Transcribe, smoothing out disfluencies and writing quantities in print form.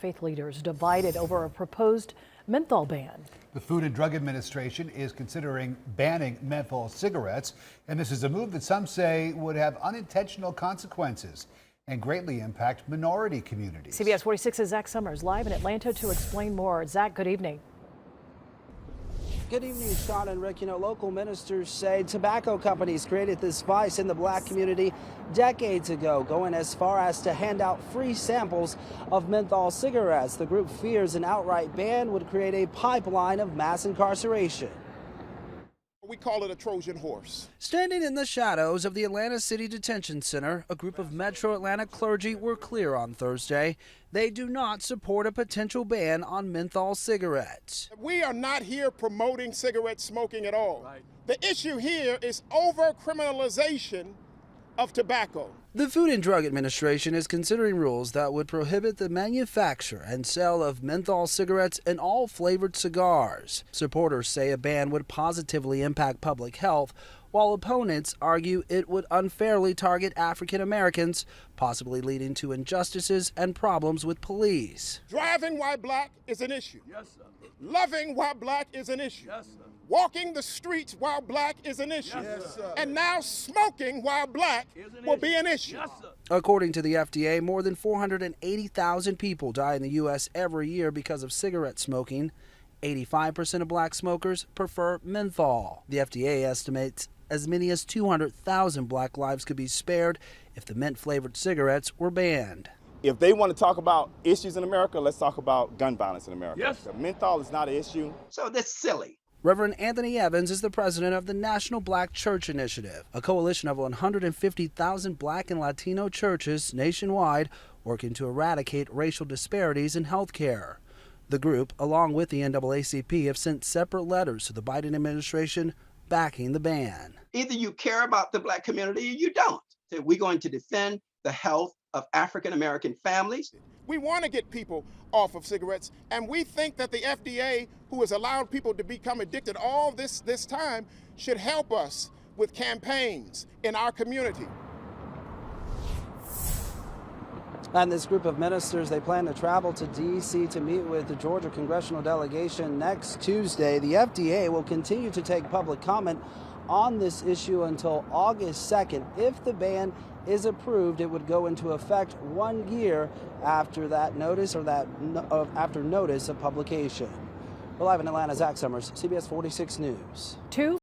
Faith leaders divided over a proposed menthol ban. The Food and Drug Administration is considering banning menthol cigarettes, and this is a move that some say would have unintentional consequences and greatly impact minority communities. CBS 46's Zach Summers live in Atlanta to explain more. Zach, good evening. Good evening, Sean and Rick. You know, local ministers say tobacco companies created this vice in the black community decades ago, going as far as to hand out free samples of menthol cigarettes. The group fears an outright ban would create a pipeline of mass incarceration. We call it a Trojan horse. Standing in the shadows of the Atlanta City Detention Center, a group of Metro Atlanta clergy were clear on Thursday. They do not support a potential ban on menthol cigarettes. We are not here promoting cigarette smoking at all. Right. The issue here is over-criminalization of tobacco. The Food and Drug Administration is considering rules that would prohibit the manufacture and sale of menthol cigarettes and all flavored cigars. Supporters say a ban would positively impact public health, while opponents argue it would unfairly target African Americans, possibly leading to injustices and problems with police. Driving while black is an issue. Yes, sir. Loving while black is an issue. Yes, sir. Walking the streets while black is an issue. Yes, sir. And now smoking while black will be an issue. Yes, sir. According to the FDA, more than 480,000 people die in the U.S. every year because of cigarette smoking. 85% of black smokers prefer menthol. The FDA estimates as many as 200,000 black lives could be spared if the mint-flavored cigarettes were banned. If they want to talk about issues in America, let's talk about gun violence in America. Yes. Menthol is not an issue. So that's silly. Reverend Anthony Evans is the president of the National Black Church Initiative, a coalition of 150,000 black and Latino churches nationwide working to eradicate racial disparities in health care. The group, along with the NAACP, have sent separate letters to the Biden administration backing the ban. Either you care about the black community or you don't. So we're going to defend the health of African American families. We want to get people off of cigarettes, and we think that the FDA, who has allowed people to become addicted all this time, should help us with campaigns in our community. And this group of ministers, they plan to travel to D.C. to meet with the Georgia congressional delegation next Tuesday. The FDA will continue to take public comment on this issue until August 2nd. If the ban is approved, it would go into effect 1 year after that notice after notice of publication. We're live in Atlanta, Zach Summers, CBS 46 News.